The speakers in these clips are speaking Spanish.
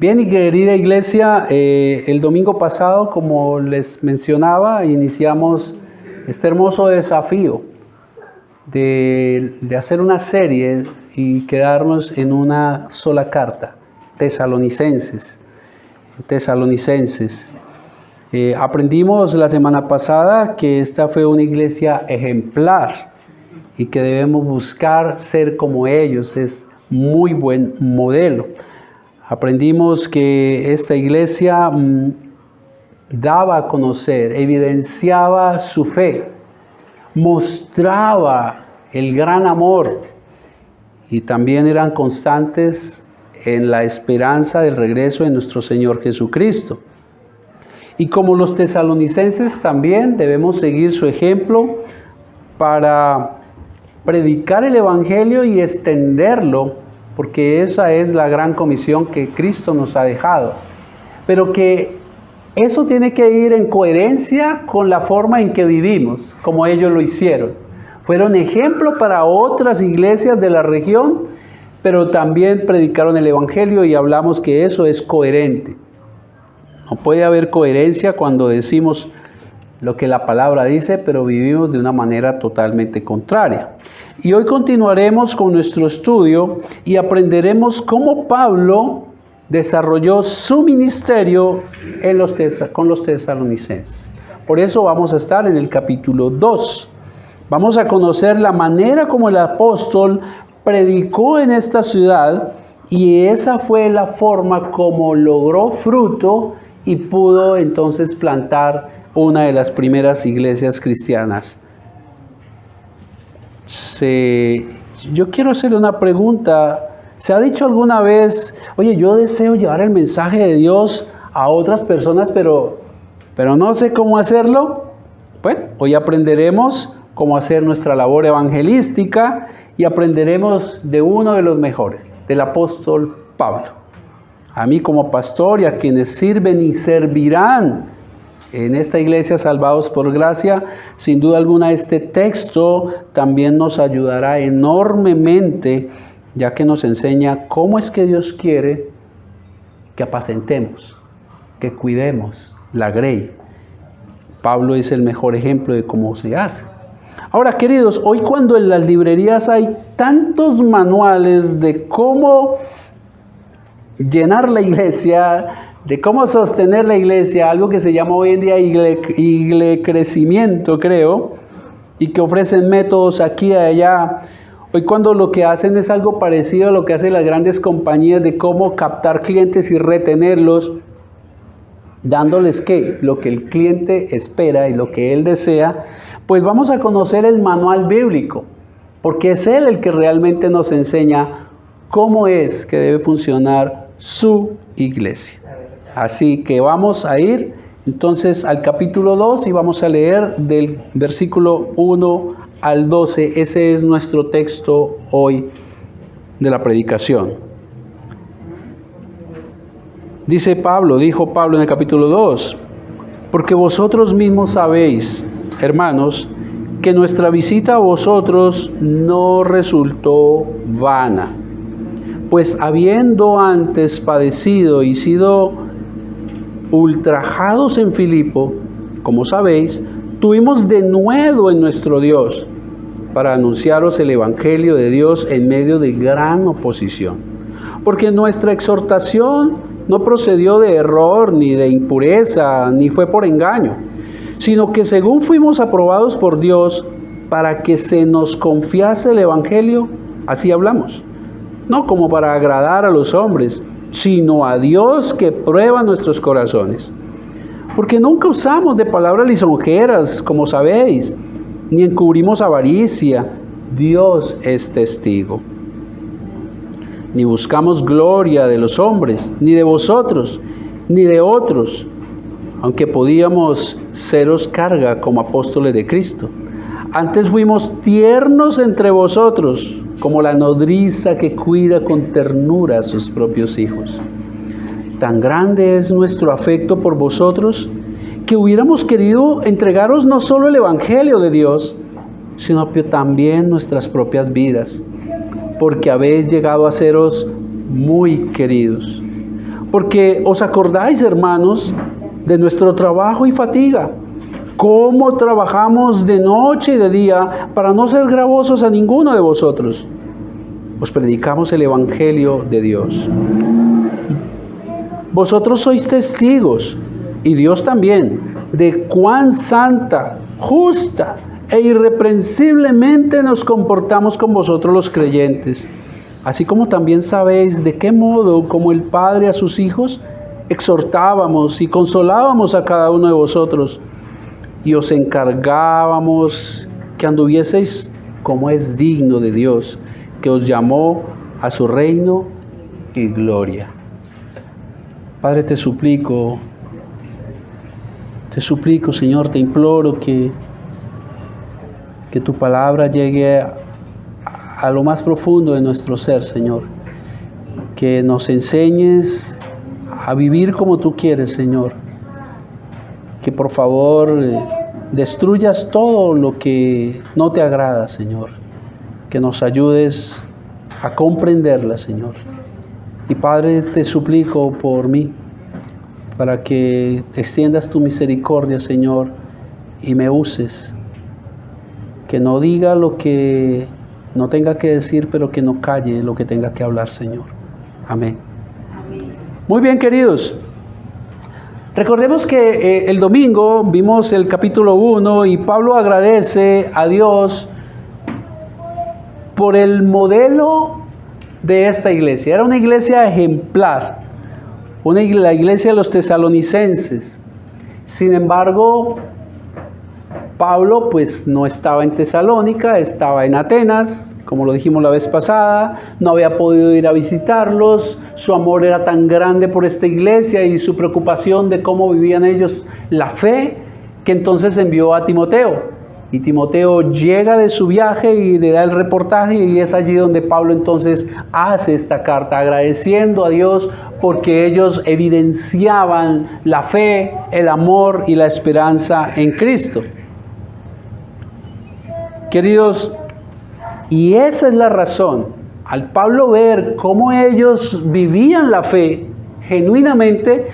Bien, y querida iglesia, el domingo pasado, como les mencionaba, iniciamos este hermoso desafío de hacer una serie y quedarnos en una sola carta, Tesalonicenses. Aprendimos la semana pasada que esta fue una iglesia ejemplar y que debemos buscar ser como ellos, es muy buen modelo. Aprendimos que esta iglesia daba a conocer, evidenciaba su fe, mostraba el gran amor y también eran constantes en la esperanza del regreso de nuestro Señor Jesucristo. Y como los tesalonicenses también debemos seguir su ejemplo para predicar el Evangelio y extenderlo, porque esa es la gran comisión que Cristo nos ha dejado. Pero que eso tiene que ir en coherencia con la forma en que vivimos, como ellos lo hicieron. Fueron ejemplo para otras iglesias de la región, pero también predicaron el Evangelio y hablamos que eso es coherente. No puede haber coherencia cuando decimos lo que la palabra dice, pero vivimos de una manera totalmente contraria. Y hoy continuaremos con nuestro estudio y aprenderemos cómo Pablo desarrolló su ministerio con los tesalonicenses. Por eso vamos a estar en el capítulo 2. Vamos a conocer la manera como el apóstol predicó en esta ciudad y esa fue la forma como logró fruto y pudo entonces plantar una de las primeras iglesias cristianas. Yo quiero hacerle una pregunta. ¿Se ha dicho alguna vez, oye, yo deseo llevar el mensaje de Dios a otras personas, pero no sé cómo hacerlo? Bueno, hoy aprenderemos cómo hacer nuestra labor evangelística y aprenderemos de uno de los mejores, del apóstol Pablo. A mí como pastor y a quienes sirven y servirán en esta iglesia Salvados por Gracia, sin duda alguna este texto también nos ayudará enormemente, ya que nos enseña cómo es que Dios quiere que apacentemos, que cuidemos la grey. Pablo es el mejor ejemplo de cómo se hace. Ahora, queridos, hoy cuando en las librerías hay tantos manuales de cómo llenar la iglesia, de cómo sostener la iglesia, algo que se llama hoy en día iglecrecimiento, creo, y que ofrecen métodos aquí y allá. Hoy cuando lo que hacen es algo parecido a lo que hacen las grandes compañías de cómo captar clientes y retenerlos, dándoles ¿qué? Lo que el cliente espera y lo que él desea, pues vamos a conocer el manual bíblico, porque es él el que realmente nos enseña cómo es que debe funcionar su iglesia. Así que vamos a ir entonces al capítulo 2 y vamos a leer del versículo 1 al 12. Ese es nuestro texto hoy de la predicación. Dijo Pablo en el capítulo 2, porque vosotros mismos sabéis, hermanos, que nuestra visita a vosotros no resultó vana, pues habiendo antes padecido y sido ultrajados en Filipo, como sabéis, tuvimos denuedo en nuestro Dios para anunciaros el Evangelio de Dios en medio de gran oposición. Porque nuestra exhortación no procedió de error, ni de impureza, ni fue por engaño, sino que según fuimos aprobados por Dios para que se nos confiase el Evangelio, así hablamos. No como para agradar a los hombres, sino a Dios que prueba nuestros corazones. Porque nunca usamos de palabras lisonjeras, como sabéis, ni encubrimos avaricia. Dios es testigo. Ni buscamos gloria de los hombres, ni de vosotros, ni de otros, aunque podíamos seros carga como apóstoles de Cristo. Antes fuimos tiernos entre vosotros, como la nodriza que cuida con ternura a sus propios hijos. Tan grande es nuestro afecto por vosotros, que hubiéramos querido entregaros no solo el Evangelio de Dios, sino también nuestras propias vidas, porque habéis llegado a seros muy queridos. Porque os acordáis, hermanos, de nuestro trabajo y fatiga, cómo trabajamos de noche y de día para no ser gravosos a ninguno de vosotros. Os predicamos el Evangelio de Dios. Vosotros sois testigos, y Dios también, de cuán santa, justa e irreprensiblemente nos comportamos con vosotros los creyentes, así como también sabéis de qué modo, como el Padre a sus hijos, exhortábamos y consolábamos a cada uno de vosotros, y os encargábamos que anduvieseis como es digno de Dios, que os llamó a su reino y gloria. Padre, te suplico, Señor, te imploro que tu palabra llegue a lo más profundo de nuestro ser, Señor. Que nos enseñes a vivir como tú quieres, Señor. Que por favor destruyas todo lo que no te agrada, Señor. Que nos ayudes a comprenderla, Señor. Y Padre, te suplico por mí, para que extiendas tu misericordia, Señor, y me uses. Que no diga lo que no tenga que decir, pero que no calle lo que tenga que hablar, Señor. Amén. Muy bien, queridos. Recordemos que el domingo vimos el capítulo 1 y Pablo agradece a Dios por el modelo de esta iglesia. Era una iglesia ejemplar, la iglesia de los tesalonicenses. Sin embargo, Pablo pues no estaba en Tesalónica, estaba en Atenas, como lo dijimos la vez pasada, no había podido ir a visitarlos. Su amor era tan grande por esta iglesia y su preocupación de cómo vivían ellos la fe, que entonces envió a Timoteo. Y Timoteo llega de su viaje y le da el reportaje, y es allí donde Pablo entonces hace esta carta agradeciendo a Dios porque ellos evidenciaban la fe, el amor y la esperanza en Cristo. Queridos, y esa es la razón, al Pablo ver cómo ellos vivían la fe genuinamente,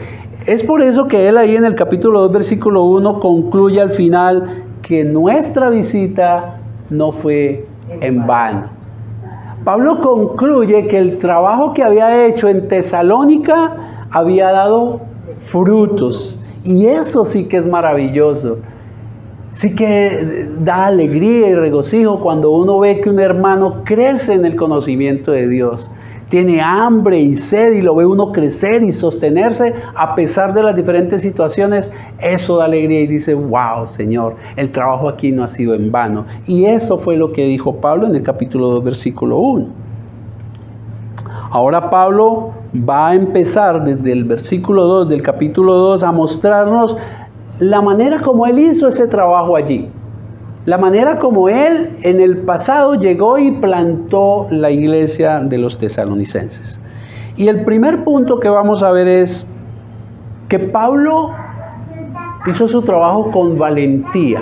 es por eso que él ahí en el capítulo 2, versículo 1, concluye al final que nuestra visita no fue en vano. Pablo concluye que el trabajo que había hecho en Tesalónica había dado frutos, y eso sí que es maravilloso. Sí que da alegría y regocijo cuando uno ve que un hermano crece en el conocimiento de Dios. Tiene hambre y sed y lo ve uno crecer y sostenerse a pesar de las diferentes situaciones. Eso da alegría y dice, wow, Señor, el trabajo aquí no ha sido en vano. Y eso fue lo que dijo Pablo en el capítulo 2, versículo 1. Ahora Pablo va a empezar desde el versículo 2 del capítulo 2 a mostrarnos la manera como él hizo ese trabajo allí. La manera como él en el pasado llegó y plantó la iglesia de los tesalonicenses. Y el primer punto que vamos a ver es que Pablo hizo su trabajo con valentía.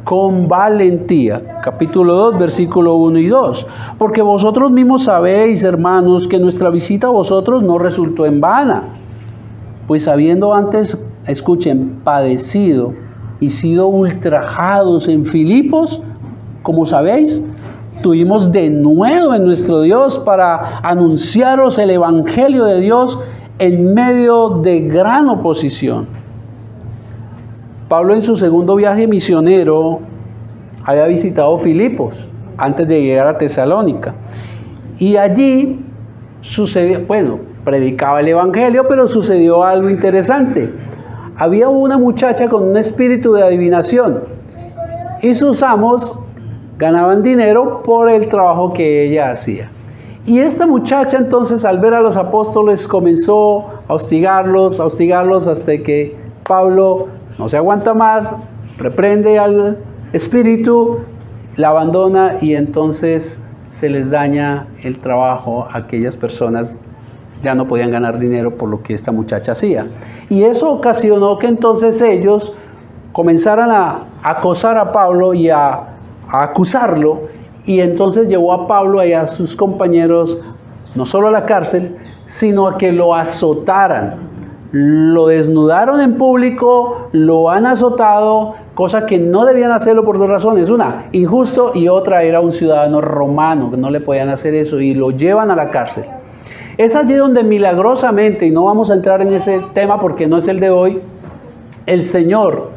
Con valentía. Capítulo 2, versículo 1 y 2. Porque vosotros mismos sabéis, hermanos, que nuestra visita a vosotros no resultó en vana. Pues habiendo antes, escuchen, padecido y sido ultrajados en Filipos, como sabéis, tuvimos denuedo en nuestro Dios para anunciaros el Evangelio de Dios en medio de gran oposición. Pablo en su segundo viaje misionero había visitado Filipos antes de llegar a Tesalónica. Y allí sucedió, predicaba el Evangelio, pero sucedió algo interesante. Había una muchacha con un espíritu de adivinación y sus amos ganaban dinero por el trabajo que ella hacía. Y esta muchacha entonces, al ver a los apóstoles, comenzó a hostigarlos hasta que Pablo no se aguanta más, reprende al espíritu, la abandona y entonces se les daña el trabajo a aquellas personas. Ya no podían ganar dinero por lo que esta muchacha hacía. Y eso ocasionó que entonces ellos comenzaran a acosar a Pablo y a acusarlo. Y entonces llevó a Pablo y a sus compañeros no solo a la cárcel, sino a que lo azotaran. Lo desnudaron en público, lo han azotado, cosa que no debían hacerlo por dos razones. Una, injusto, y otra, era un ciudadano romano, que no le podían hacer eso, y lo llevan a la cárcel. Es allí donde milagrosamente, y no vamos a entrar en ese tema porque no es el de hoy, el Señor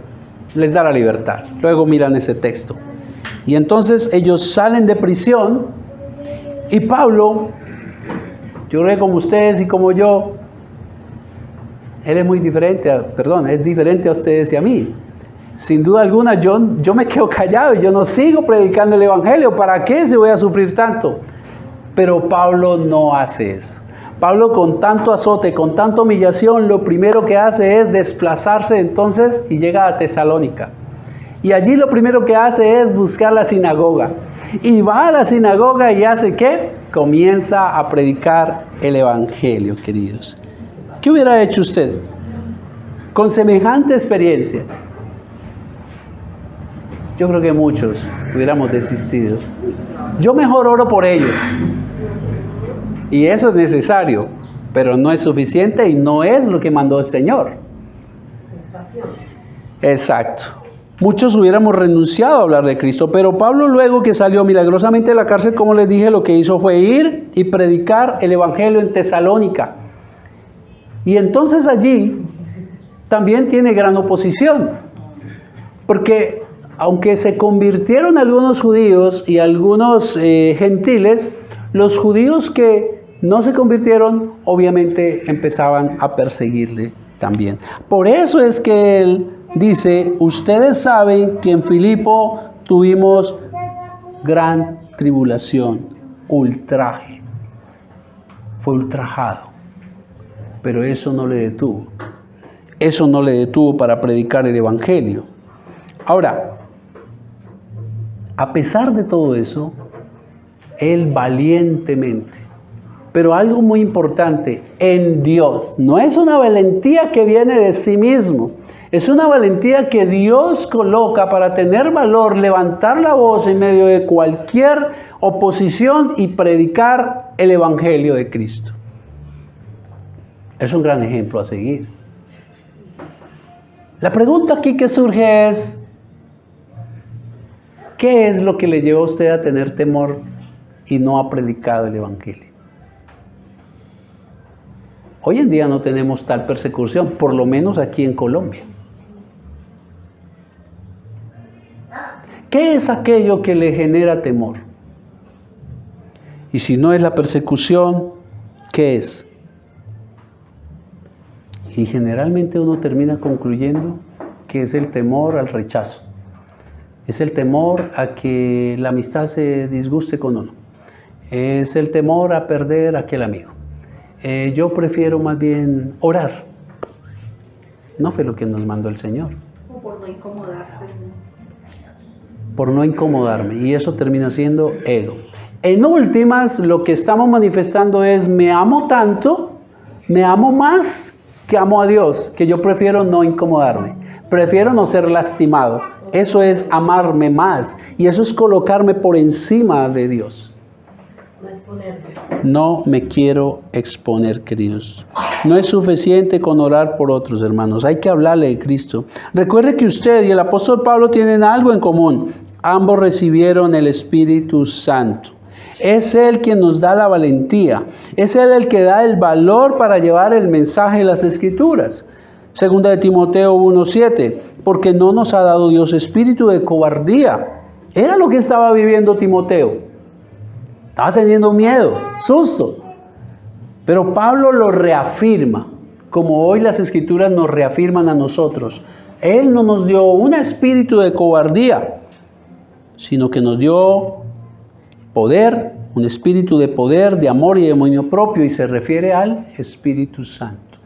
les da la libertad. Luego miran ese texto. Y entonces ellos salen de prisión, y Pablo, yo creo que como ustedes y como yo, él es muy diferente, es diferente a ustedes y a mí. Sin duda alguna, yo me quedo callado y yo no sigo predicando el Evangelio. ¿Para qué se voy a sufrir tanto? Pero Pablo no hace eso. Pablo, con tanto azote, con tanta humillación, lo primero que hace es desplazarse entonces y llega a Tesalónica. Y allí lo primero que hace es buscar la sinagoga. Y va a la sinagoga y hace ¿qué? Comienza a predicar el Evangelio, queridos. ¿Qué hubiera hecho usted con semejante experiencia? Yo creo que muchos hubiéramos desistido. Yo mejor oro por ellos. Y eso es necesario, pero no es suficiente y no es lo que mandó el Señor. Exacto. Muchos hubiéramos renunciado a hablar de Cristo, pero Pablo, luego que salió milagrosamente de la cárcel, como les dije, lo que hizo fue ir y predicar el Evangelio en Tesalónica. Y entonces allí también tiene gran oposición, porque aunque se convirtieron algunos judíos y algunos gentiles, los judíos que no se convirtieron obviamente empezaban a perseguirle también. Por eso es que él dice, ustedes saben que en Filipo tuvimos gran tribulación, ultraje, fue ultrajado. Pero eso no le detuvo. Eso no le detuvo para predicar el Evangelio. Ahora, a pesar de todo eso, él valientemente, pero algo muy importante, en Dios. No es una valentía que viene de sí mismo. Es una valentía que Dios coloca para tener valor, levantar la voz en medio de cualquier oposición y predicar el Evangelio de Cristo. Es un gran ejemplo a seguir. La pregunta aquí que surge es, ¿qué es lo que le lleva a usted a tener temor y no ha predicado el Evangelio? Hoy en día no tenemos tal persecución, por lo menos aquí en Colombia. ¿Qué es aquello que le genera temor? Y si no es la persecución, ¿qué es? Y generalmente uno termina concluyendo que es el temor al rechazo. Es el temor a que la amistad se disguste con uno. Es el temor a perder a aquel amigo. Yo prefiero más bien orar. No fue lo que nos mandó el Señor. O por no incomodarse. Por no incomodarme. Y eso termina siendo ego. En últimas, lo que estamos manifestando es, me amo tanto, me amo más que amo a Dios, que yo prefiero no incomodarme, prefiero no ser lastimado. Eso es amarme más y eso es colocarme por encima de Dios. No exponerme. No me quiero exponer, queridos. No es suficiente con orar por otros, hermanos. Hay que hablarle de Cristo. Recuerde que usted y el apóstol Pablo tienen algo en común. Ambos recibieron el Espíritu Santo. Es Él quien nos da la valentía. Es Él el que da el valor para llevar el mensaje de las Escrituras. Segunda de Timoteo 1:7. Porque no nos ha dado Dios espíritu de cobardía. Era lo que estaba viviendo Timoteo. Estaba teniendo miedo, susto. Pero Pablo lo reafirma, como hoy las Escrituras nos reafirman a nosotros. Él no nos dio un espíritu de cobardía, sino que nos dio poder, un espíritu de poder, de amor y de dominio propio, y se refiere al Espíritu Santo.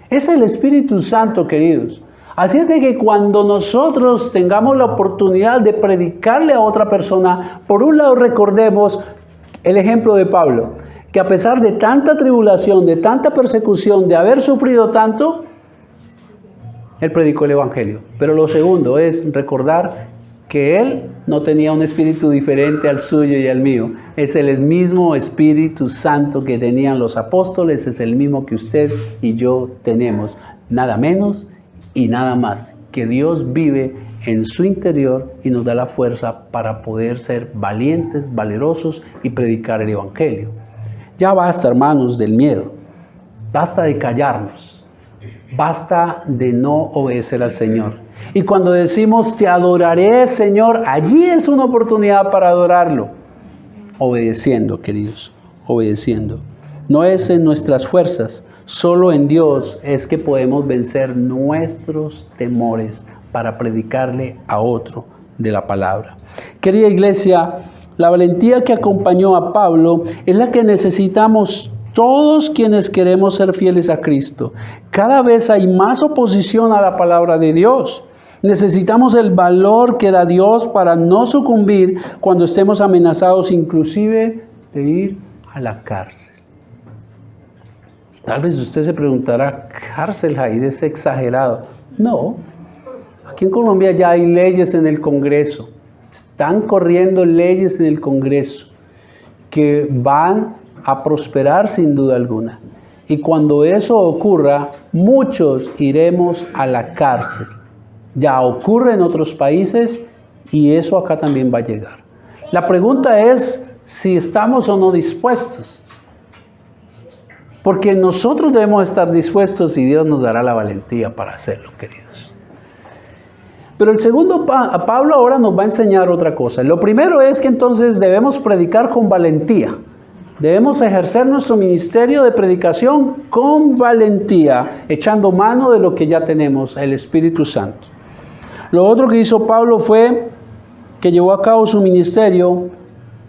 Es el Espíritu Santo, queridos. Así es de que cuando nosotros tengamos la oportunidad de predicarle a otra persona, por un lado recordemos el ejemplo de Pablo, que a pesar de tanta tribulación, de tanta persecución, de haber sufrido tanto, él predicó el Evangelio. Pero lo segundo es recordar que Él no tenía un espíritu diferente al suyo y al mío. Es el mismo Espíritu Santo que tenían los apóstoles, es el mismo que usted y yo tenemos. Nada menos y nada más. Que Dios vive en su interior y nos da la fuerza para poder ser valientes, valerosos y predicar el Evangelio. Ya basta, hermanos, del miedo. Basta de callarnos. Basta de no obedecer al Señor. Y cuando decimos, te adoraré, Señor, allí es una oportunidad para adorarlo. Obedeciendo, queridos, obedeciendo. No es en nuestras fuerzas, solo en Dios es que podemos vencer nuestros temores para predicarle a otro de la palabra. Querida iglesia, la valentía que acompañó a Pablo es la que necesitamos todos quienes queremos ser fieles a Cristo. Cada vez hay más oposición a la palabra de Dios. Necesitamos el valor que da Dios para no sucumbir cuando estemos amenazados inclusive de ir a la cárcel. Tal vez usted se preguntará, ¿cárcel, Jair? Es exagerado. No, aquí en Colombia ya hay leyes en el Congreso. Están corriendo leyes en el Congreso que van a prosperar sin duda alguna. Y cuando eso ocurra, muchos iremos a la cárcel. Ya ocurre en otros países y eso acá también va a llegar. La pregunta es si estamos o no dispuestos. Porque nosotros debemos estar dispuestos y Dios nos dará la valentía para hacerlo, queridos. Pero el segundo, Pablo ahora nos va a enseñar otra cosa. Lo primero es que entonces debemos predicar con valentía. Debemos ejercer nuestro ministerio de predicación con valentía, echando mano de lo que ya tenemos, el Espíritu Santo. Lo otro que hizo Pablo fue que llevó a cabo su ministerio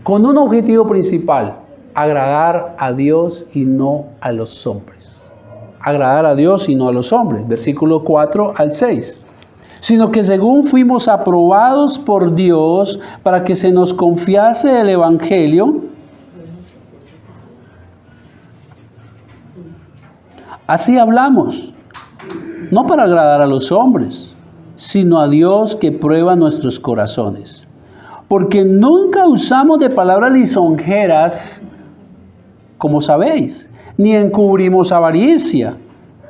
con un objetivo principal: agradar a Dios y no a los hombres. Agradar a Dios y no a los hombres. Versículo 4 al 6. Sino que según fuimos aprobados por Dios para que se nos confiase el Evangelio, así hablamos, no para agradar a los hombres, sino a Dios que prueba nuestros corazones. Porque nunca usamos de palabras lisonjeras, como sabéis, ni encubrimos avaricia.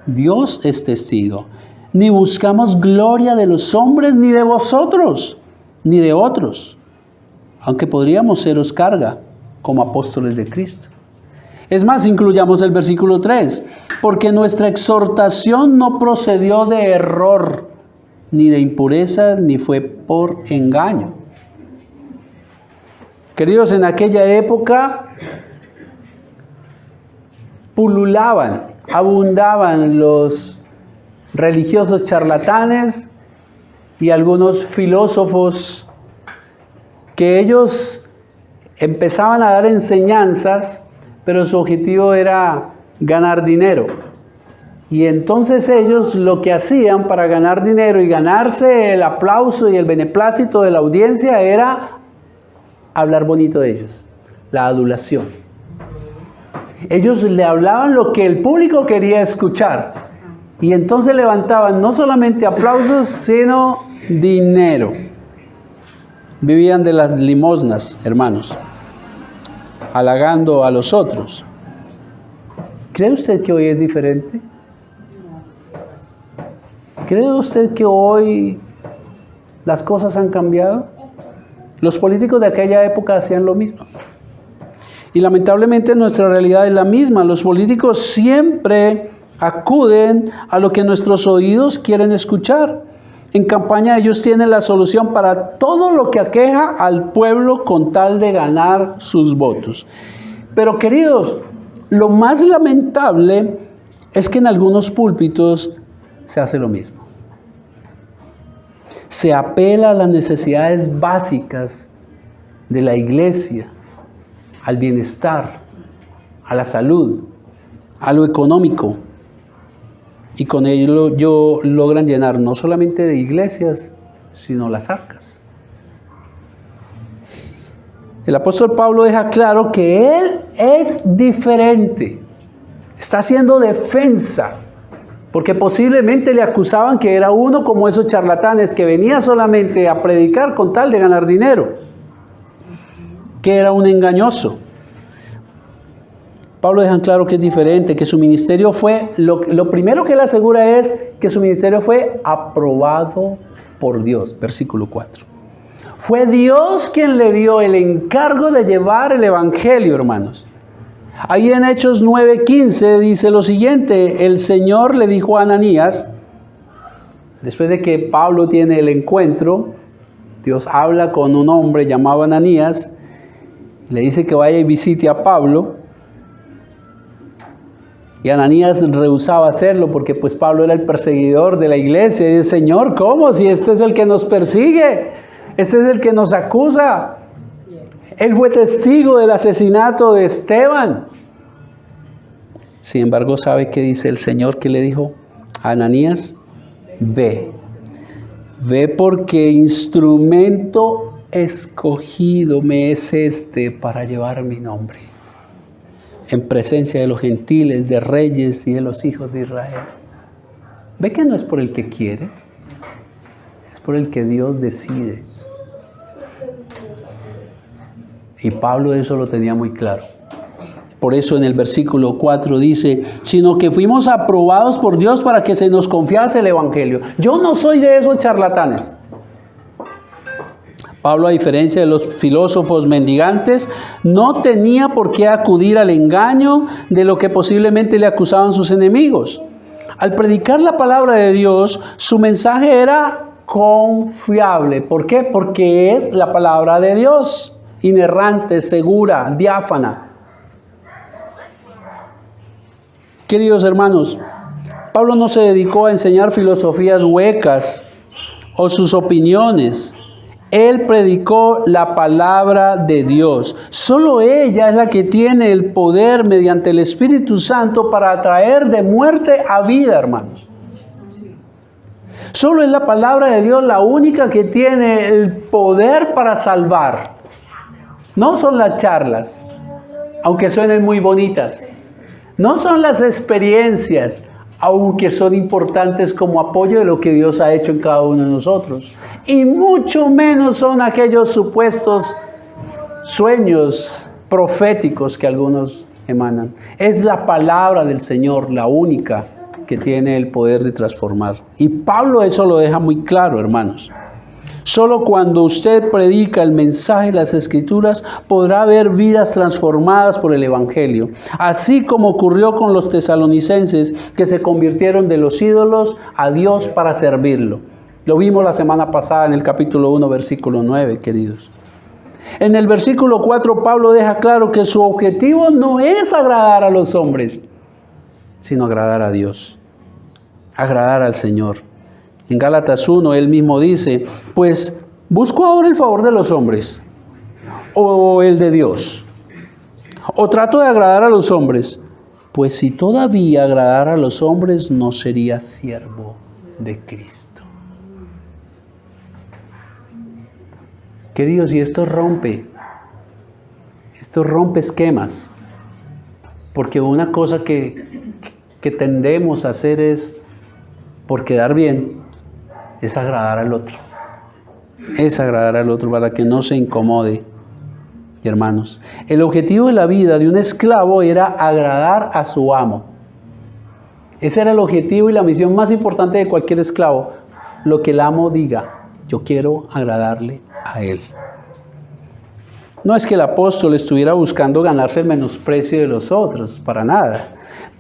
Dios es testigo. Ni buscamos gloria de los hombres, ni de vosotros, ni de otros, aunque podríamos seros carga como apóstoles de Cristo. Es más, incluyamos el versículo 3, porque nuestra exhortación no procedió de error, ni de impureza, ni fue por engaño. Queridos, en aquella época pululaban, abundaban los religiosos charlatanes y algunos filósofos que ellos empezaban a dar enseñanzas, pero su objetivo era ganar dinero. Y entonces ellos lo que hacían para ganar dinero y ganarse el aplauso y el beneplácito de la audiencia era hablar bonito de ellos, la adulación. Ellos le hablaban lo que el público quería escuchar. Y entonces levantaban no solamente aplausos, sino dinero. Vivían de las limosnas, hermanos, halagando a los otros. ¿Cree usted que hoy es diferente? ¿Cree usted que hoy las cosas han cambiado? Los políticos de aquella época hacían lo mismo. Y lamentablemente nuestra realidad es la misma. Los políticos siempre acuden a lo que nuestros oídos quieren escuchar. En campaña ellos tienen la solución para todo lo que aqueja al pueblo con tal de ganar sus votos. Pero queridos, lo más lamentable es que en algunos púlpitos se hace lo mismo. Se apela a las necesidades básicas de la iglesia, al bienestar, a la salud, a lo económico. Y con ello logran llenar no solamente de iglesias, sino las arcas. El apóstol Pablo deja claro que él es diferente. Está haciendo defensa Porque posiblemente le acusaban que era uno como esos charlatanes que venía solamente a predicar con tal de ganar dinero, que era un engañoso. Pablo deja claro que es diferente, que su ministerio fue, lo primero que él asegura es que su ministerio fue aprobado por Dios, versículo 4. Fue Dios quien le dio el encargo de llevar el evangelio, hermanos. Ahí en Hechos 9:15 dice lo siguiente: el Señor le dijo a Ananías, después de que Pablo tiene el encuentro, Dios habla con un hombre llamado Ananías, le dice que vaya y visite a Pablo, y Ananías rehusaba hacerlo porque pues Pablo era el perseguidor de la iglesia, y dice: Señor, ¿cómo? Si este es el que nos persigue, este es el que nos acusa. Él fue testigo del asesinato de Esteban. Sin embargo, ¿sabe qué dice el Señor que le dijo a Ananías? Ve porque instrumento escogido me es este para llevar mi nombre en presencia de los gentiles, de reyes y de los hijos de Israel. Ve que no es por el que quiere, es por el que Dios decide. Y Pablo eso lo tenía muy claro. Por eso en el versículo 4 dice, sino que fuimos aprobados por Dios para que se nos confiase el evangelio. Yo no soy de esos charlatanes. Pablo, a diferencia de los filósofos mendigantes, no tenía por qué acudir al engaño de lo que posiblemente le acusaban sus enemigos. Al predicar la palabra de Dios, su mensaje era confiable. ¿Por qué? Porque es la palabra de Dios, inerrante, segura, diáfana. Queridos hermanos, Pablo no se dedicó a enseñar filosofías huecas o sus opiniones. Él predicó la palabra de Dios. Solo ella es la que tiene el poder mediante el Espíritu Santo para traer de muerte a vida, hermanos. Solo es la palabra de Dios la única que tiene el poder para salvar. No son las charlas, aunque suenen muy bonitas. No son las experiencias, aunque son importantes como apoyo de lo que Dios ha hecho en cada uno de nosotros. Y mucho menos son aquellos supuestos sueños proféticos que algunos emanan. Es la palabra del Señor, la única que tiene el poder de transformar. Y Pablo eso lo deja muy claro, hermanos. Solo cuando usted predica el mensaje de las Escrituras podrá ver vidas transformadas por el Evangelio. Así como ocurrió con los tesalonicenses que se convirtieron de los ídolos a Dios para servirlo. Lo vimos la semana pasada en el capítulo 1, versículo 9, queridos. En el versículo 4, Pablo deja claro que su objetivo no es agradar a los hombres, sino agradar a Dios, agradar al Señor. En Gálatas 1, él mismo dice, pues, ¿busco ahora el favor de los hombres o el de Dios? ¿O trato de agradar a los hombres? Pues si todavía agradara a los hombres, no sería siervo de Cristo. Queridos, y esto rompe esquemas. Porque una cosa que tendemos a hacer es, por quedar bien, es agradar al otro. Es agradar al otro para que no se incomode. Y hermanos, el objetivo de la vida de un esclavo era agradar a su amo. Ese era el objetivo y la misión más importante de cualquier esclavo. Lo que el amo diga, yo quiero agradarle a él. No es que el apóstol estuviera buscando ganarse el menosprecio de los otros, para nada.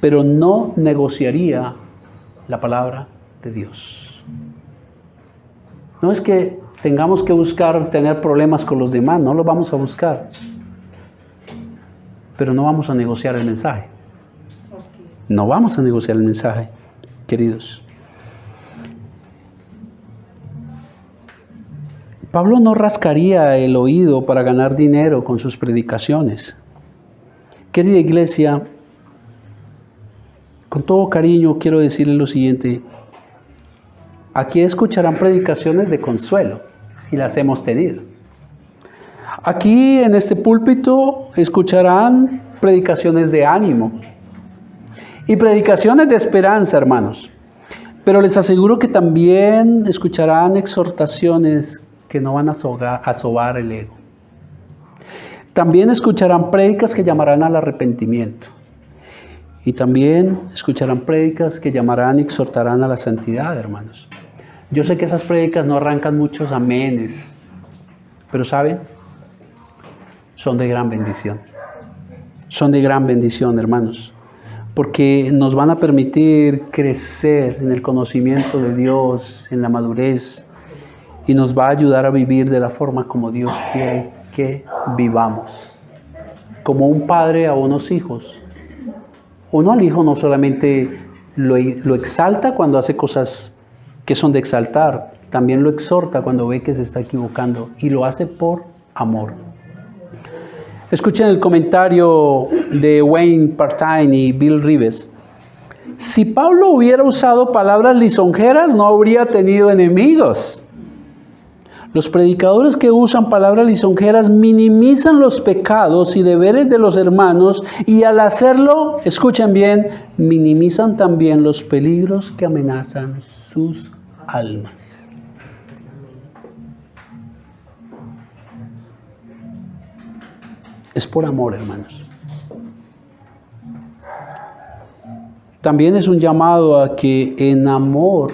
Pero no negociaría la palabra de Dios. No es que tengamos que buscar tener problemas con los demás, no los vamos a buscar. Pero no vamos a negociar el mensaje. No vamos a negociar el mensaje, queridos. Pablo no rascaría el oído para ganar dinero con sus predicaciones. Querida iglesia, con todo cariño quiero decirles lo siguiente. Aquí escucharán predicaciones de consuelo, y las hemos tenido. Aquí en este púlpito escucharán predicaciones de ánimo y predicaciones de esperanza, hermanos. Pero les aseguro que también escucharán exhortaciones que no van a sobar el ego. También escucharán prédicas que llamarán al arrepentimiento. Y también escucharán prédicas que llamarán y exhortarán a la santidad, hermanos. Yo sé que esas prédicas no arrancan muchos amenes, pero ¿saben? Son de gran bendición. Son de gran bendición, hermanos, porque nos van a permitir crecer en el conocimiento de Dios, en la madurez, y nos va a ayudar a vivir de la forma como Dios quiere que vivamos. Como un padre a unos hijos. Uno al hijo no solamente lo exalta cuando hace cosas que son de exaltar, también lo exhorta cuando ve que se está equivocando, y lo hace por amor. Escuchen el comentario de Wayne Partain y Bill Rives. Si Pablo hubiera usado palabras lisonjeras, no habría tenido enemigos. Los predicadores que usan palabras lisonjeras minimizan los pecados y deberes de los hermanos, y al hacerlo, escuchen bien, minimizan también los peligros que amenazan sus almas. Es por amor, hermanos. También es un llamado a que en amor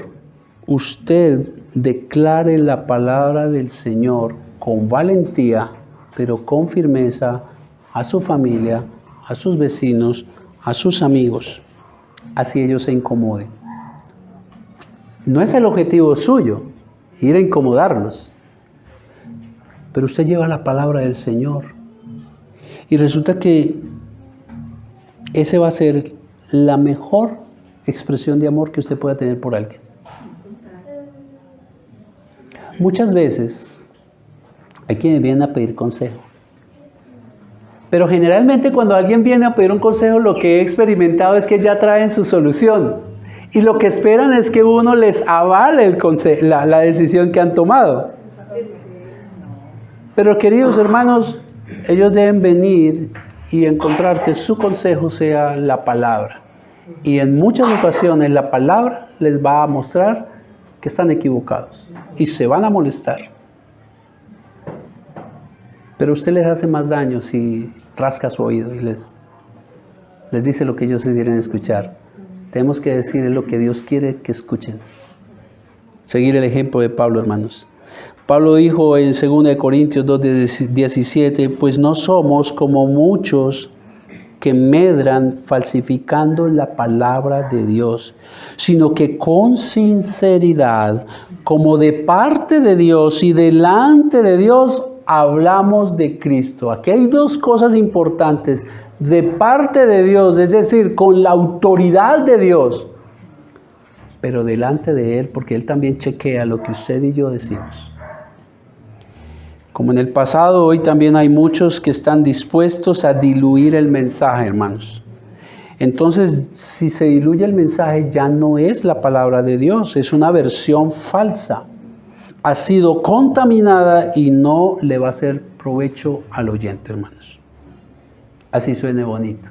usted declare la palabra del Señor con valentía, pero con firmeza a su familia, a sus vecinos, a sus amigos, así ellos se incomoden. No es el objetivo suyo ir a incomodarlos, pero usted lleva la palabra del Señor. Y resulta que ese va a ser la mejor expresión de amor que usted pueda tener por alguien. Muchas veces hay quienes vienen a pedir consejo. Pero generalmente cuando alguien viene a pedir un consejo, lo que he experimentado es que ya traen su solución. Y lo que esperan es que uno les avale la decisión que han tomado. Pero queridos hermanos, ellos deben venir y encontrar que su consejo sea la palabra. Y en muchas ocasiones la palabra les va a mostrar que están equivocados y se van a molestar. Pero usted les hace más daño si rasca su oído y les dice lo que ellos quieren escuchar. Tenemos que decirles lo que Dios quiere que escuchen. Seguir el ejemplo de Pablo, hermanos. Pablo dijo en 2 Corintios 2:17, pues no somos como muchos que medran falsificando la palabra de Dios, sino que con sinceridad, como de parte de Dios y delante de Dios, hablamos de Cristo. Aquí hay dos cosas importantes. De parte de Dios, es decir, con la autoridad de Dios, pero delante de Él, porque Él también chequea lo que usted y yo decimos. Como en el pasado, hoy también hay muchos que están dispuestos a diluir el mensaje, hermanos. Entonces, si se diluye el mensaje, ya no es la palabra de Dios, es una versión falsa. Ha sido contaminada y no le va a hacer provecho al oyente, hermanos. Así suene bonito.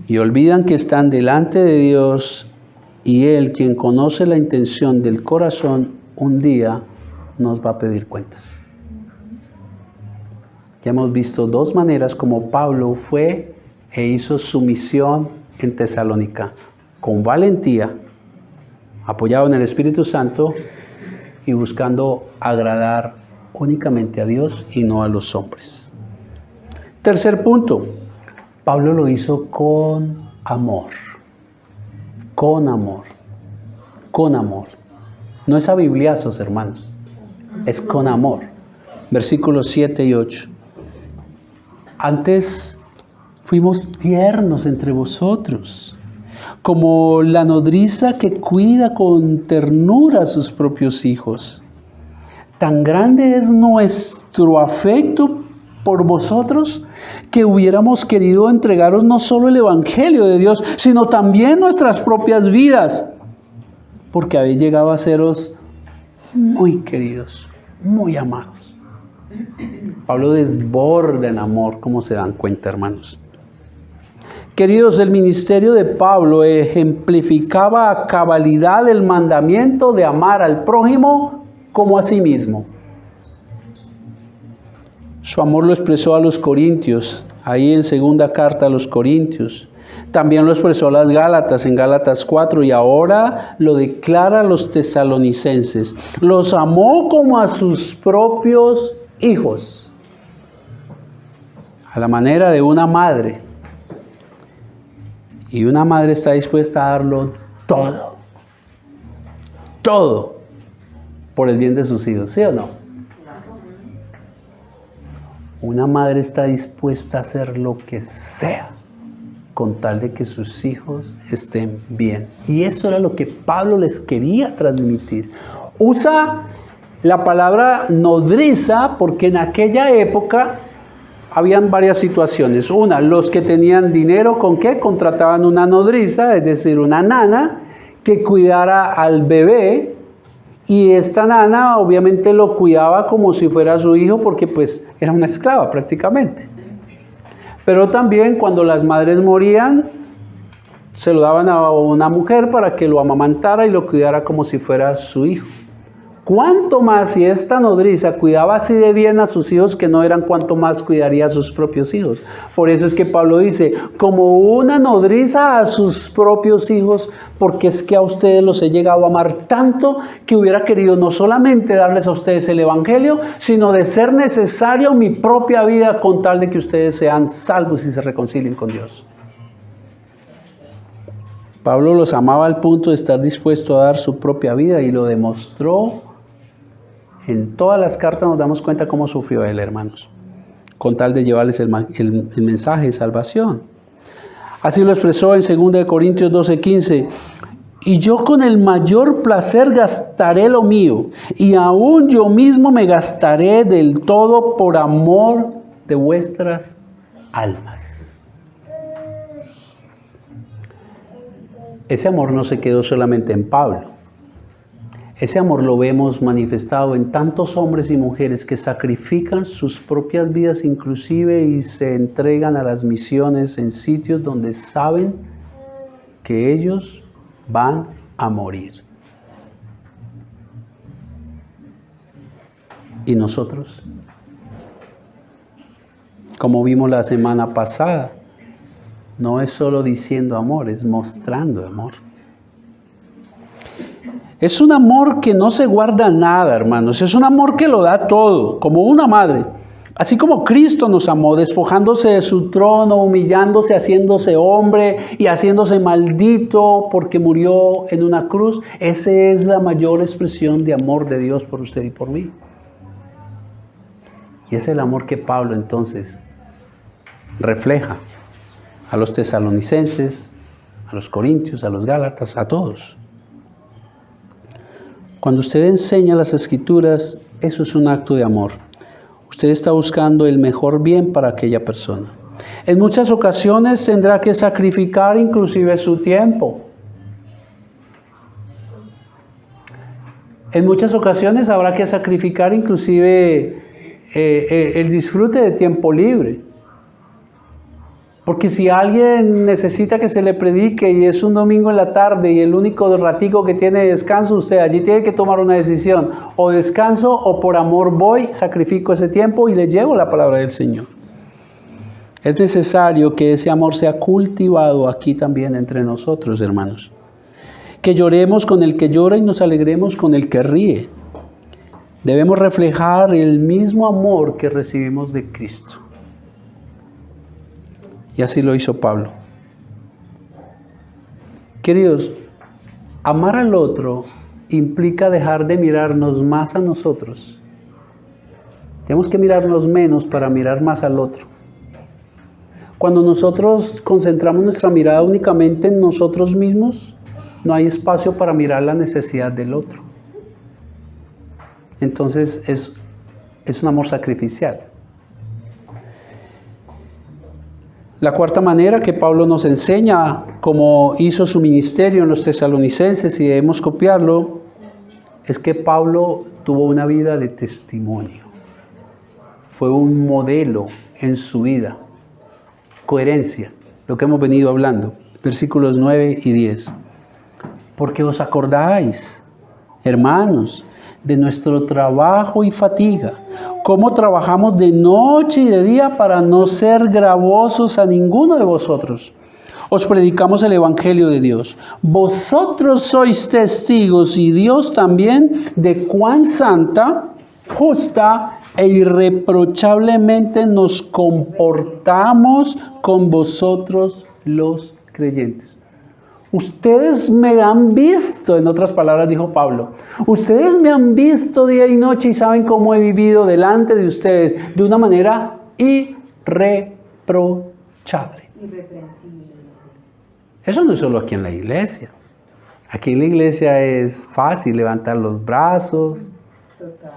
Y olvidan que están delante de Dios, y Él, quien conoce la intención del corazón, un día nos va a pedir cuentas. Ya hemos visto dos maneras como Pablo fue e hizo su misión en Tesalónica, con valentía, apoyado en el Espíritu Santo y buscando agradar únicamente a Dios y no a los hombres. Tercer punto, Pablo lo hizo con amor. Con amor. Con amor. No es a bibliazos, hermanos. Es con amor. Versículos 7 y 8. Antes fuimos tiernos entre vosotros, como la nodriza que cuida con ternura a sus propios hijos. Tan grande es nuestro afecto por vosotros que hubiéramos querido entregaros no solo el Evangelio de Dios, sino también nuestras propias vidas, porque habéis llegado a seros muy queridos, muy amados. Pablo desborda en amor, como se dan cuenta, hermanos. Queridos, el ministerio de Pablo ejemplificaba a cabalidad el mandamiento de amar al prójimo como a sí mismo. Su amor lo expresó a los corintios, ahí en segunda carta a los corintios. También lo expresó a las Gálatas, en Gálatas 4, y ahora lo declara a los tesalonicenses. Los amó como a sus propios hijos, a la manera de una madre. Y una madre está dispuesta a darlo todo, todo, por el bien de sus hijos, ¿sí o no? Una madre está dispuesta a hacer lo que sea con tal de que sus hijos estén bien. Y eso era lo que Pablo les quería transmitir. Usa la palabra nodriza porque en aquella época habían varias situaciones. Una, los que tenían dinero, ¿con qué? Contrataban una nodriza, es decir, una nana, que cuidara al bebé. Y esta nana obviamente lo cuidaba como si fuera su hijo porque pues era una esclava prácticamente. Pero también cuando las madres morían, se lo daban a una mujer para que lo amamantara y lo cuidara como si fuera su hijo. Cuánto más si esta nodriza cuidaba así de bien a sus hijos, que no eran cuánto más cuidaría a sus propios hijos. Por eso es que Pablo dice, como una nodriza a sus propios hijos, porque es que a ustedes los he llegado a amar tanto que hubiera querido no solamente darles a ustedes el evangelio, sino de ser necesario mi propia vida con tal de que ustedes sean salvos y se reconcilien con Dios. Pablo los amaba al punto de estar dispuesto a dar su propia vida y lo demostró. En todas las cartas nos damos cuenta cómo sufrió él, hermanos, con tal de llevarles el mensaje de salvación. Así lo expresó en 2 Corintios 12:15. Y yo con el mayor placer gastaré lo mío, y aún yo mismo me gastaré del todo por amor de vuestras almas. Ese amor no se quedó solamente en Pablo. Ese amor lo vemos manifestado en tantos hombres y mujeres que sacrifican sus propias vidas inclusive y se entregan a las misiones en sitios donde saben que ellos van a morir. ¿Y nosotros? Como vimos la semana pasada, no es solo diciendo amor, es mostrando amor. Es un amor que no se guarda nada, hermanos. Es un amor que lo da todo, como una madre. Así como Cristo nos amó, despojándose de su trono, humillándose, haciéndose hombre y haciéndose maldito porque murió en una cruz. Esa es la mayor expresión de amor de Dios por usted y por mí. Y es el amor que Pablo entonces refleja a los tesalonicenses, a los corintios, a los gálatas, a todos. Cuando usted enseña las Escrituras, eso es un acto de amor. Usted está buscando el mejor bien para aquella persona. En muchas ocasiones tendrá que sacrificar inclusive su tiempo. En muchas ocasiones habrá que sacrificar inclusive el disfrute de tiempo libre. Porque si alguien necesita que se le predique y es un domingo en la tarde y el único ratico que tiene de descanso, usted allí tiene que tomar una decisión. O descanso o por amor voy, sacrifico ese tiempo y le llevo la palabra del Señor. Es necesario que ese amor sea cultivado aquí también entre nosotros, hermanos. Que lloremos con el que llora y nos alegremos con el que ríe. Debemos reflejar el mismo amor que recibimos de Cristo. Y así lo hizo Pablo. Queridos, amar al otro implica dejar de mirarnos más a nosotros. Tenemos que mirarnos menos para mirar más al otro. Cuando nosotros concentramos nuestra mirada únicamente en nosotros mismos, no hay espacio para mirar la necesidad del otro. Entonces es un amor sacrificial. La cuarta manera que Pablo nos enseña, como hizo su ministerio en los tesalonicenses, y debemos copiarlo, es que Pablo tuvo una vida de testimonio. Fue un modelo en su vida. Coherencia. lo que hemos venido hablando, versículos 9 y 10. Porque os acordáis, hermanos, de nuestro trabajo y fatiga, cómo trabajamos de noche y de día para no ser gravosos a ninguno de vosotros. Os predicamos el Evangelio de Dios. Vosotros sois testigos y Dios también de cuán santa, justa e irreprochablemente nos comportamos con vosotros los creyentes. Ustedes me han visto, en otras palabras dijo Pablo, ustedes me han visto día y noche y saben cómo he vivido delante de ustedes de una manera irreprochable. Irreprensible. Eso no es solo aquí en la iglesia. Aquí en la iglesia es fácil levantar los brazos. Total.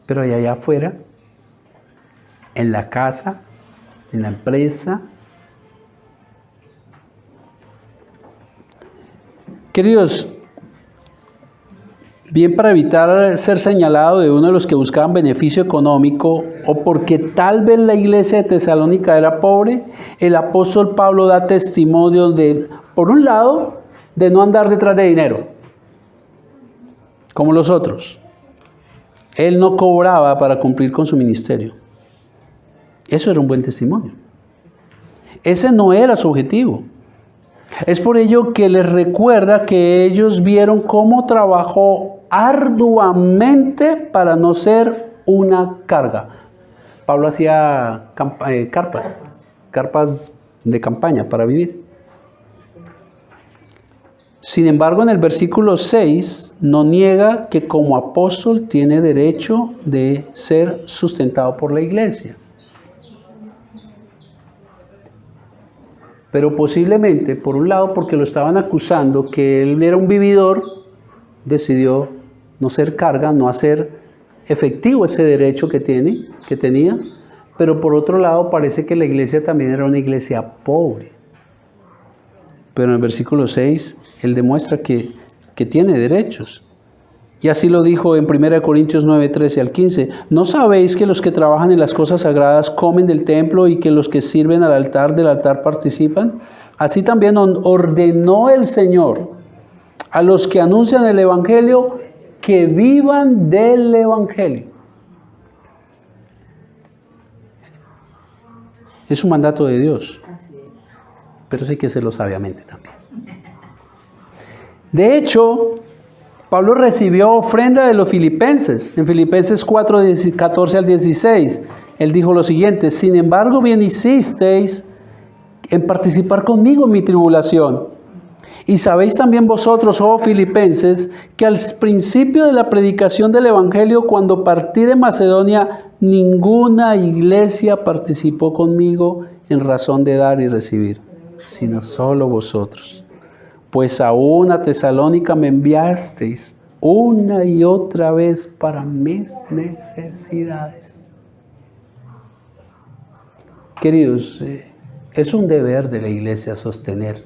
Pero allá afuera, en la casa, en la empresa. Queridos, bien para evitar ser señalado de uno de los que buscaban beneficio económico o porque tal vez la iglesia de Tesalónica era pobre, el apóstol Pablo da testimonio de, por un lado, de no andar detrás de dinero, como los otros. Él no cobraba para cumplir con su ministerio. Eso era un buen testimonio. Ese no era su objetivo. Es por ello que les recuerda que ellos vieron cómo trabajó arduamente para no ser una carga. Pablo hacía carpas de campaña para vivir. Sin embargo, en el versículo 6 no niega que como apóstol tiene derecho de ser sustentado por la iglesia. Pero posiblemente, por un lado, porque lo estaban acusando que él era un vividor, decidió no ser carga, no hacer efectivo ese derecho que tenía. Pero por otro lado, parece que la iglesia también era una iglesia pobre. Pero en el versículo 6, él demuestra que tiene derechos. Y así lo dijo en 1 Corintios 9, 13 al 15. ¿No sabéis que los que trabajan en las cosas sagradas comen del templo y que los que sirven al altar del altar participan? Así también ordenó el Señor a los que anuncian el Evangelio que vivan del Evangelio. Es un mandato de Dios. Pero sí hay que hacerlo sabiamente también. De hecho, Pablo recibió ofrenda de los filipenses. En Filipenses 4, 14 al 16, él dijo lo siguiente: sin embargo, bien hicisteis en participar conmigo en mi tribulación. Y sabéis también vosotros, oh filipenses, que al principio de la predicación del Evangelio, cuando partí de Macedonia, ninguna iglesia participó conmigo en razón de dar y recibir, sino solo vosotros. Pues aún a Tesalónica me enviasteis una y otra vez para mis necesidades. Queridos, es un deber de la iglesia sostener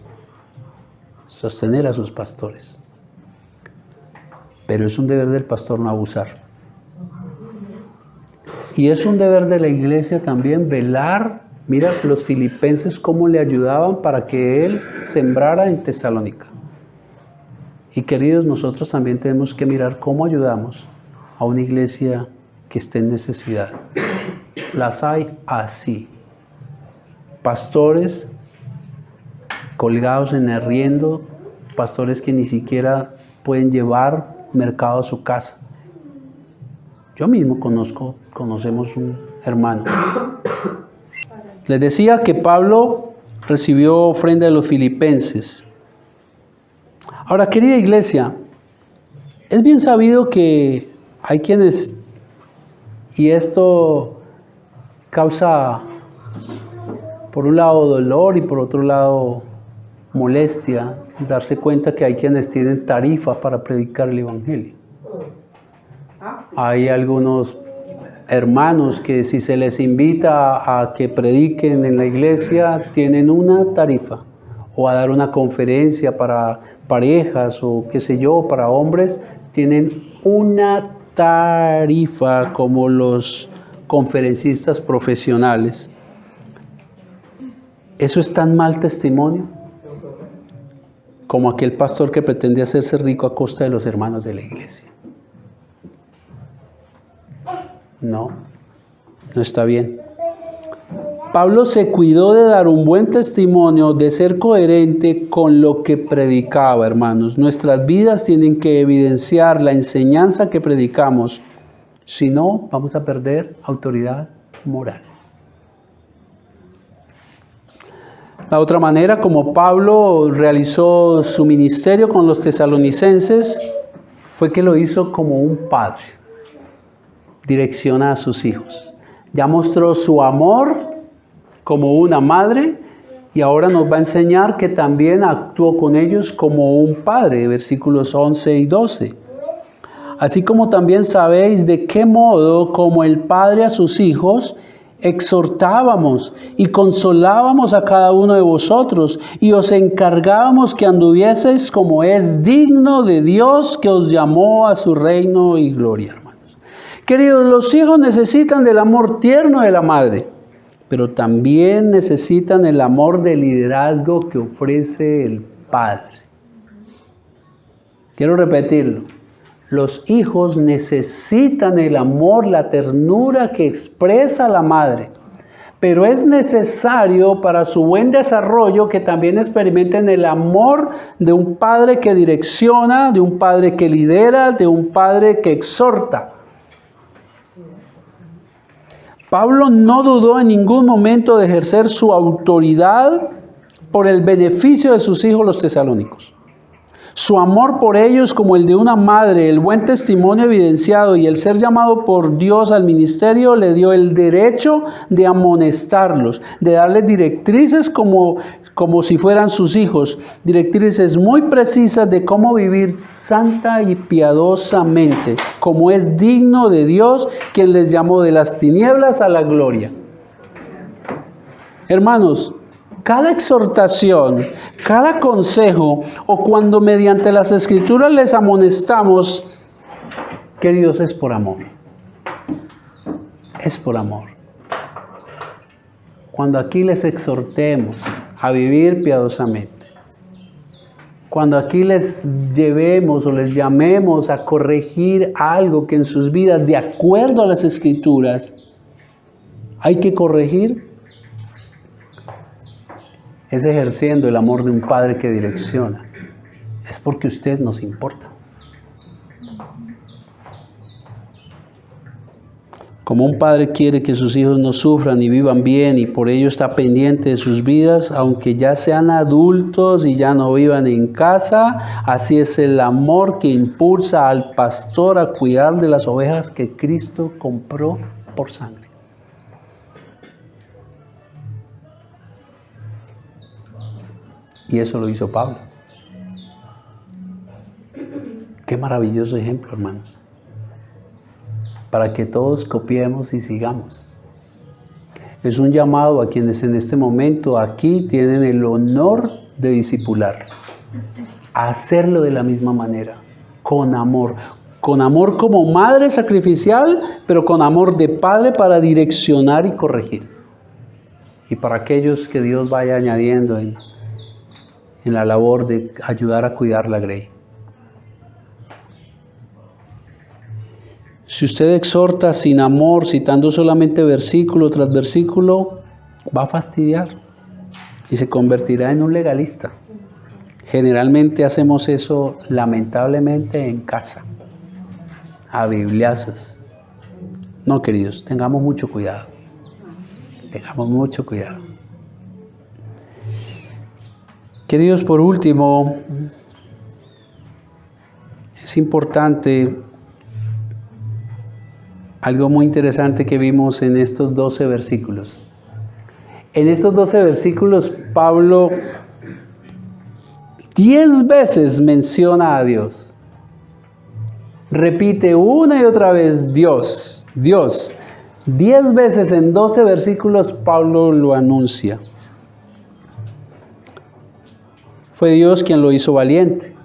a sus pastores. Pero es un deber del pastor no abusar. Y es un deber de la iglesia también velar. Mira los filipenses cómo le ayudaban para que él sembrara en Tesalónica. Y queridos, nosotros también tenemos que mirar cómo ayudamos a una iglesia que esté en necesidad. Las hay así. Pastores colgados en arriendo, pastores que ni siquiera pueden llevar mercado a su casa. Yo mismo conocemos un hermano. Les decía que Pablo recibió ofrenda de los filipenses. Ahora, querida iglesia, es bien sabido que hay quienes, y esto causa por un lado dolor y por otro lado molestia, darse cuenta que hay quienes tienen tarifa para predicar el Evangelio. Hay algunos hermanos que si se les invita a que prediquen en la iglesia, tienen una tarifa, o a dar una conferencia para parejas o qué sé yo, para hombres, tienen una tarifa como los conferencistas profesionales. ¿Eso es tan mal testimonio como aquel pastor que pretende hacerse rico a costa de los hermanos de la iglesia? No, no está bien. Pablo se cuidó de dar un buen testimonio, de ser coherente con lo que predicaba, hermanos. Nuestras vidas tienen que evidenciar la enseñanza que predicamos. Si no, vamos a perder autoridad moral. La otra manera como Pablo realizó su ministerio con los tesalonicenses fue que lo hizo como un padre. Direcciona a sus hijos. Ya mostró su amor como una madre y ahora nos va a enseñar que también actuó con ellos como un padre, versículos 11 y 12. Así como también sabéis de qué modo, como el padre a sus hijos, exhortábamos y consolábamos a cada uno de vosotros y os encargábamos que anduvieseis como es digno de Dios que os llamó a su reino y gloria, hermanos. Queridos, los hijos necesitan del amor tierno de la madre, pero también necesitan el amor de liderazgo que ofrece el padre. Quiero repetirlo. Los hijos necesitan el amor, la ternura que expresa la madre. Pero es necesario para su buen desarrollo que también experimenten el amor de un padre que direcciona, de un padre que lidera, de un padre que exhorta. Pablo no dudó en ningún momento de ejercer su autoridad por el beneficio de sus hijos los tesalónicos. Su amor por ellos como el de una madre, el buen testimonio evidenciado y el ser llamado por Dios al ministerio le dio el derecho de amonestarlos, de darles directrices como si fueran sus hijos, directrices muy precisas de cómo vivir santa y piadosamente, como es digno de Dios, quien les llamó de las tinieblas a la gloria. Hermanos, cada exhortación, cada consejo, o cuando mediante las Escrituras les amonestamos, queridos, es por amor. Es por amor. Cuando aquí les exhortemos a vivir piadosamente, cuando aquí les llevemos o les llamemos a corregir algo que en sus vidas, de acuerdo a las Escrituras, hay que corregir, es ejerciendo el amor de un padre que direcciona. Es porque usted nos importa. Como un padre quiere que sus hijos no sufran y vivan bien y por ello está pendiente de sus vidas, aunque ya sean adultos y ya no vivan en casa, así es el amor que impulsa al pastor a cuidar de las ovejas que Cristo compró por sangre. Y eso lo hizo Pablo. Qué maravilloso ejemplo, hermanos. Para que todos copiemos y sigamos. Es un llamado a quienes en este momento aquí tienen el honor de discipular. A hacerlo de la misma manera, con amor. Con amor como madre sacrificial, pero con amor de padre para direccionar y corregir. Y para aquellos que Dios vaya añadiendo en la labor de ayudar a cuidar la grey. Si usted exhorta sin amor, citando solamente versículo tras versículo, va a fastidiar y se convertirá en un legalista. Generalmente hacemos eso, lamentablemente, en casa, a bibliazos. No, queridos, tengamos mucho cuidado. Tengamos mucho cuidado. Queridos, por último, es importante algo muy interesante que vimos en estos 12 versículos. En estos 12 versículos, Pablo 10 veces menciona a Dios. Repite una y otra vez Dios, Dios. 10 veces en 12 versículos Pablo lo anuncia. Fue Dios quien lo hizo valiente.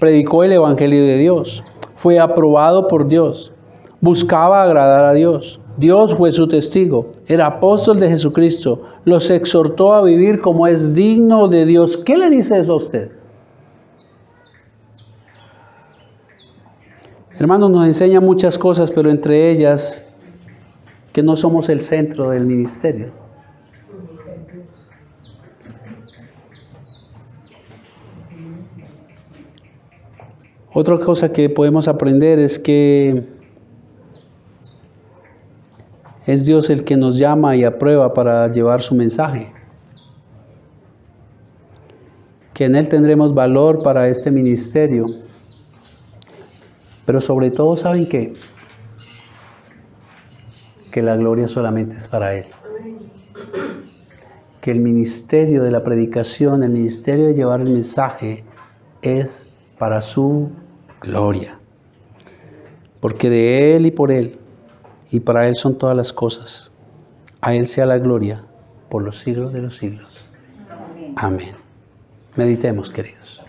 Predicó el Evangelio de Dios. Fue aprobado por Dios. Buscaba agradar a Dios. Dios fue su testigo, era apóstol de Jesucristo, los exhortó a vivir como es digno de Dios. ¿Qué le dice eso a usted? Hermanos, nos enseña muchas cosas, pero entre ellas que no somos el centro del ministerio. Otra cosa que podemos aprender es que es Dios el que nos llama y aprueba para llevar su mensaje. Que en Él tendremos valor para este ministerio. Pero sobre todo, ¿saben qué? Que la gloria solamente es para Él. Que el ministerio de la predicación, el ministerio de llevar el mensaje es para su gloria. Porque de Él y por Él y para Él son todas las cosas. A Él sea la gloria por los siglos de los siglos. Amén. Meditemos, queridos.